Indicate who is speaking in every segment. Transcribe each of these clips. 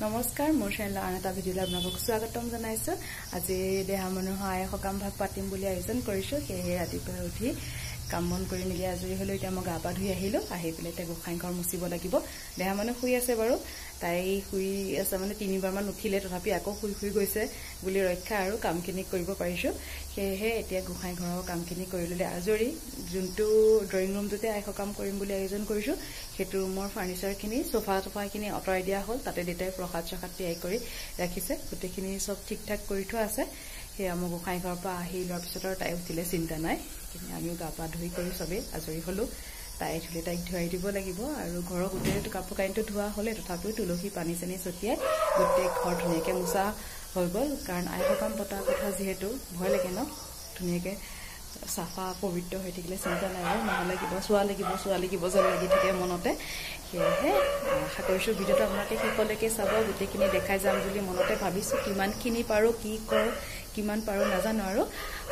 Speaker 1: নমস্কাৰ মোৰ চেনেলৰ আন এটা ভিডিঅ'লৈ আপোনালোকক স্বাগতম জনাইছো। আজি দেহা মানুহৰ আই সকাম ভাগ পাতিম বুলি আয়োজন কৰিছো। সেয়ে ৰাতিপুৱা উঠি কাম বন কৰি মেলি আজৰি হলো। এতিয়া মই গা পা ধুই আহিলো। আহি পেলাই এতিয়া গোসাঁই ঘৰ মুচিব লাগিব। দেহা মানুহ শুই আছে বাৰু। তাই শুই আছে মানে 3বাৰ মান উঠিলে, তথাপি আকৌ শুই গৈছে বুলি ৰক্ষা আৰু কামখিনি কৰিব পাৰিছো। সেয়েহে এতিয়া গোসাঁই ঘৰৰ কামখিনি কৰি ললে আজৰি। যোনটো ড্ৰয়িং ৰুমটোতে আই সকাম কৰিম বুলি আয়োজন কৰিছো, সেইটো ৰুমৰ ফাৰ্নিচাৰখিনি সোফাখিনি আঁতৰাই দিয়া হ'ল। তাতে দেউতাই প্ৰসাদ তৈয়াৰ কৰি ৰাখিছে। গোটেইখিনি চব ঠিক ঠাক কৰি থোৱা আছে। সেয়া মই গোসাঁই ঘৰৰ পৰা আহি লোৱাৰ পিছত আৰু তাই উঠিলে চিন্তা নাই। আমিও গা পা ধুই কৰি চবেই আজৰি হলো। তাই ধুলে তাইক ধুৱাই দিব লাগিব আৰু ঘৰৰ গোটেই কাপোৰ কানিটো ধোৱা হ'লে, তথাপিও তুলসী পানী চানী ছটিয়াই গোটেই ঘৰ ধুনীয়াকৈ মোচা হৈ গ'ল। কাৰণ আই সকাম পতাৰ কথা যিহেতু ভয় লাগে ন, ধুনীয়াকৈ চাফা পবিত্ৰ হৈ থাকিলে চিন্তা নাই আৰু, নহ'লে কিবা চোৱা লাগিব যেন লাগি থাকে মনতে। সেয়েহে আশা কৰিছোঁ ভিডিঅ'টো আপোনালোকে শেষলৈকে চাব। গোটেইখিনি দেখাই যাম বুলি মনতে ভাবিছোঁ। কিমানখিনি পাৰোঁ, কি কৰোঁ, কিমান পাৰোঁ নাজানো আৰু,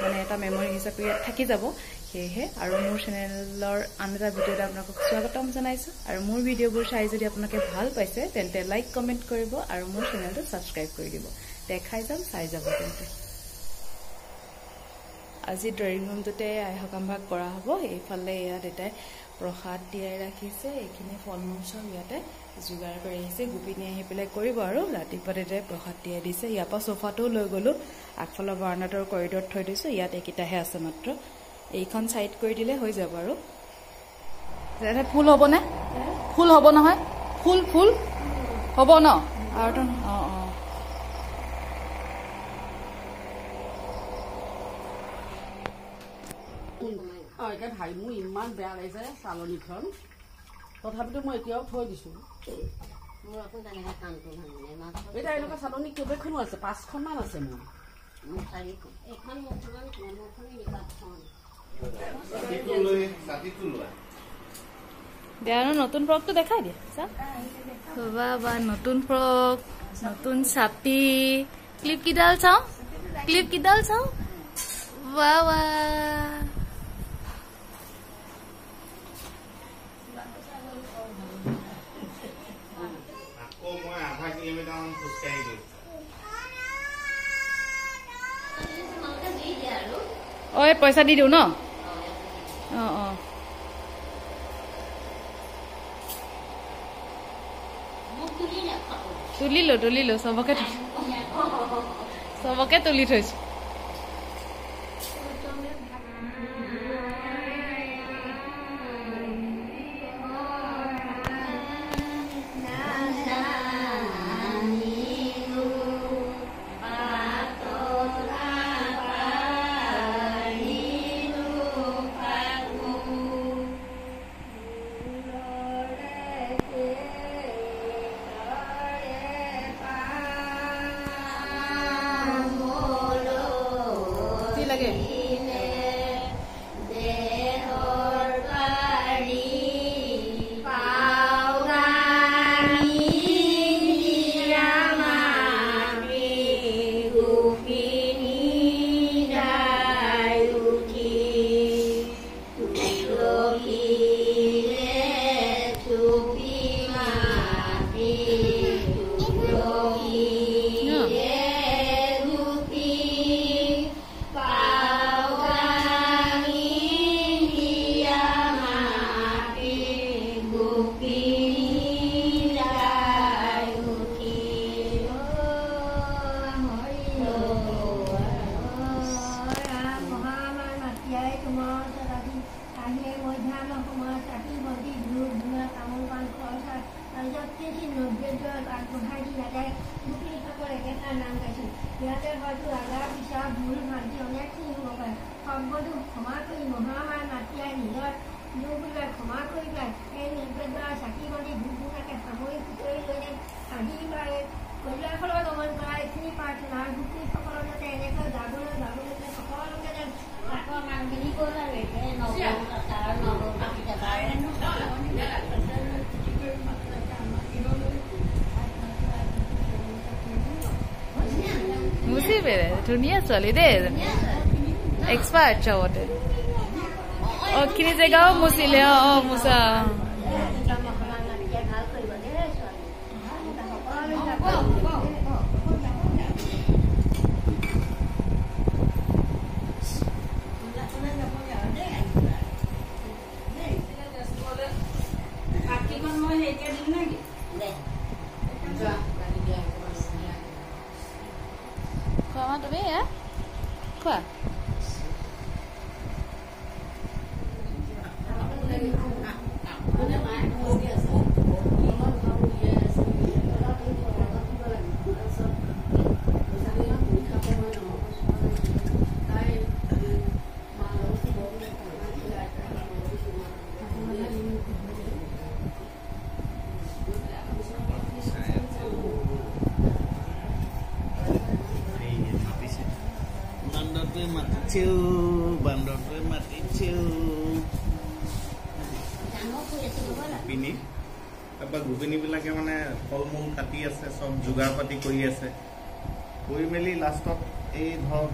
Speaker 1: মানে এটা মেমৰি হিচাপে ইয়াত থাকি যাব। সেয়েহে আৰু মোৰ চেনেলৰ আন এটা ভিডিঅ'ত আপোনালোকক স্বাগতম জনাইছোঁ। আৰু মোৰ ভিডিঅ'বোৰ চাই যদি আপোনালোকে ভাল পাইছে তেন্তে লাইক কমেণ্ট কৰিব আৰু মোৰ চেনেলটো ছাবস্ক্ৰাইব কৰি দিব। দেখাই যাম, চাই যাব। তেন্তে আজি ড্ৰয়িং ৰুমটোতে আই সকাম ভাগ কৰা হ'ব। এইফালে এয়া দেউতাই প্ৰসাদ তিয়াই ৰাখিছে। এইখিনি ফল মূল চব ইয়াতে যোগাৰ কৰি আহিছে। গোপিনী আহি পেলাই কৰিব আৰু ৰাতিপুৱা দেউতাই প্ৰসাদ তিয়াই দিছে। ইয়াৰ পৰা চোফাটোও লৈ গ'লো, আগফালৰ বাৰাণ্ডাটোৰ কৰিডৰত থৈ দিছোঁ। ইয়াত এইকেইটাহে আছে মাত্ৰ। এইখন চাইড কৰি দিলে হৈ যাব আৰু। ফুল হ'বনে? ফুল হ'ব নহয়? ফুল হ'ব ন? আৰু
Speaker 2: এতিয়া ভাই মোৰ ইমান বেয়া লাগিছে চালনীখন, তথাপিতো মই এতিয়াও থৈ দিছো। এতিয়া এনেকুৱা চালনী কেইবাখনো আছে, 5খনমান আছে মোৰ।
Speaker 1: দিয়া নতুন ফ্ৰকটো দেখাই দিয়া। বা নতুন ফ্ৰক, নতুন ছাতি, ক্লিপ কিডাল চাওঁ, বা পইচা দি দিওঁ ন? তুলিলো চবকে তুলি থৈছো।
Speaker 3: ইয়াতে হয়তো আগা পিছা ভুল ভান্তি অনেকখিনি হ'ব পাৰে। সৰ্বতো ক্ষমা কৰি মহামাৰ মাতিয়াই নিজৰ দুখবিলাক ক্ষমা কৰি পেলাই এই নিৰ্বেদৰ চাকি বন্তি ধূপধূনাকে সামৰি সুতৰি লৈ যেন আদি পাৰে কল্যাণফলৰ দমন কৰা এইখিনি প্ৰাৰ্থনা আৰু ভক্তিসকলৰ যাতে এনেকৈ যাবলৈ সকলোকে যেন আকৌ মাংগিনী গ'ল আৰু
Speaker 1: ধুনীয়া ছোৱালী দেই, এক্সপাৰ্ট চবতে। খিনি জেগাও মুচিলে। মোচা Khóa tụi bé hả? Khóa.
Speaker 4: Bandor mati chiu Gupini Gupini bilake mane ফলমূল কাটি আছে সব যোগাৰ পাতি কৰি আছে কৰি মেলি লাষ্টত এই ধৰ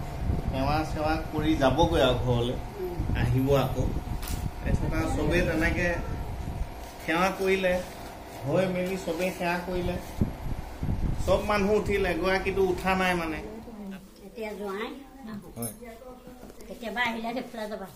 Speaker 4: সেৱা কৰি যাবগৈ আৰু ঘৰলৈ আহিব আকৌ এটা সবে তেনেকে সেৱা কৰিলে হৈ মেলি সবে সেৱা কৰিলে সব মানুহ উঠিলে এগৰাকীটো উঠা নাই মানে
Speaker 3: এতিয়া জোৱাই
Speaker 4: হয়
Speaker 3: কেতিয়াবা আহিলে দেখুৱা যাবা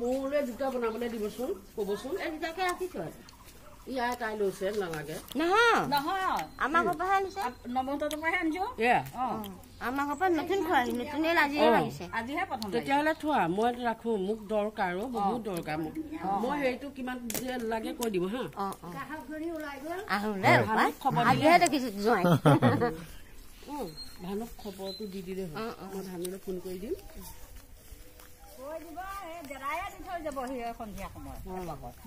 Speaker 2: মোলে দুটা বনাবলৈ দিবচোন কবচোন ইয়াৰ তাই লৈছে নালাগে
Speaker 5: নহয় আমাৰ ঘৰৰ পৰাহে আনিছে নৱতৰ পৰাহে আনিছো আমাৰ ঘৰৰ পৰা নতুন খোৱাহি নতুনে আজিহে লাগিছে আজিহে প্ৰথম
Speaker 2: তেতিয়াহ'লে থোৱা মই ৰাখো মোক দৰকাৰ বহুত দৰকাৰ মোক মই সেইটো কিমান লাগে কৈ দিব হা
Speaker 5: আজিহে দেখিছো জোঁৱাই
Speaker 2: ধানক খবৰটো দি দিলে হয় মই ধানলৈ ফোন কৰি দিম
Speaker 5: যাব সন্ধিয়া সময়ত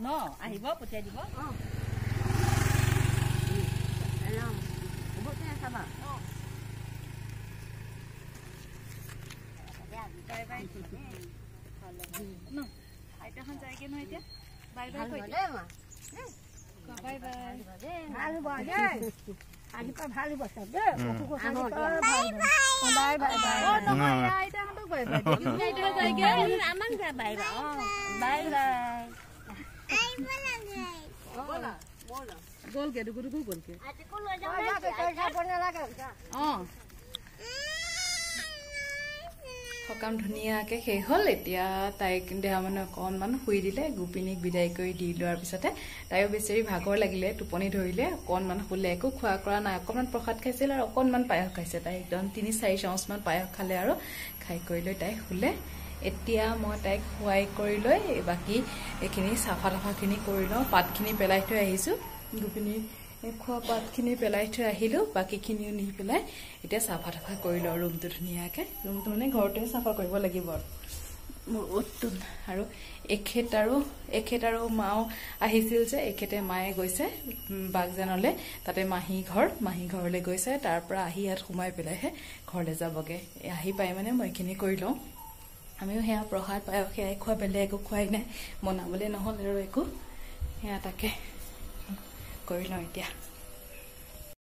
Speaker 5: ন আহিব পঠিয়াই দিব আইতাখন যায়গে নহয় এতিয়া বাই বাই কৈ দে বাই বাই ভাল হ'ব চব দেই বাই বাই আইতাহঁতক বাই বাই আমাক বাই বাই বাই বাই গ'লগে দুগুদুগু গ'লগে
Speaker 1: সকাম ধুনীয়াকৈ শেষ হ'ল এতিয়া তাইক দেহা মানে অকণমান শুই দিলে গোপিনীক বিদায় কৰি দি লোৱাৰ পিছতে তাইও বেচেৰি ভাগৰ লাগিলে টোপনি ধৰিলে অকণমান শুলে একো খোৱা কৰা নাই অকণমান প্ৰসাদ খাইছিল আৰু অকণমান পায়স খাইছে তাই একদম ৩-৪ চামুচমান পায়স খালে আৰু খাই কৰি লৈ তাই শুলে এতিয়া মই তাইক খুৱাই কৰি লৈ বাকী এইখিনি চাফা তাফাখিনি কৰি লওঁ পাতখিনি পেলাই থৈ আহিছোঁ গোপিনীৰ খোৱা পাতখিনি পেলাই থৈ আহিলোঁ বাকীখিনিও নি পেলাই এতিয়া চাফা তাফা কৰি লওঁ ৰুমটো ধুনীয়াকৈ ৰুমটো মানে ঘৰতে চাফা কৰিব লাগিব মোৰ অতটো আৰু এখেত আৰু মাও আহিছিল যে এখেতে মায়ে গৈছে বাগজানলৈ তাতে মাহী ঘৰলৈ গৈছে তাৰ পৰা আহি ইয়াত সোমাই পেলাইহে ঘৰলৈ যাবগৈ আহি পাই মানে মই এইখিনি কৰি লওঁ আমিও সেয়া প্ৰসাদ পায়স সেয়াই খোৱা বেলেগ একো খোৱাই নাই বনাবলৈ নহ'ল আৰু একো সেয়া তাকে কৰি লওঁ এতিয়া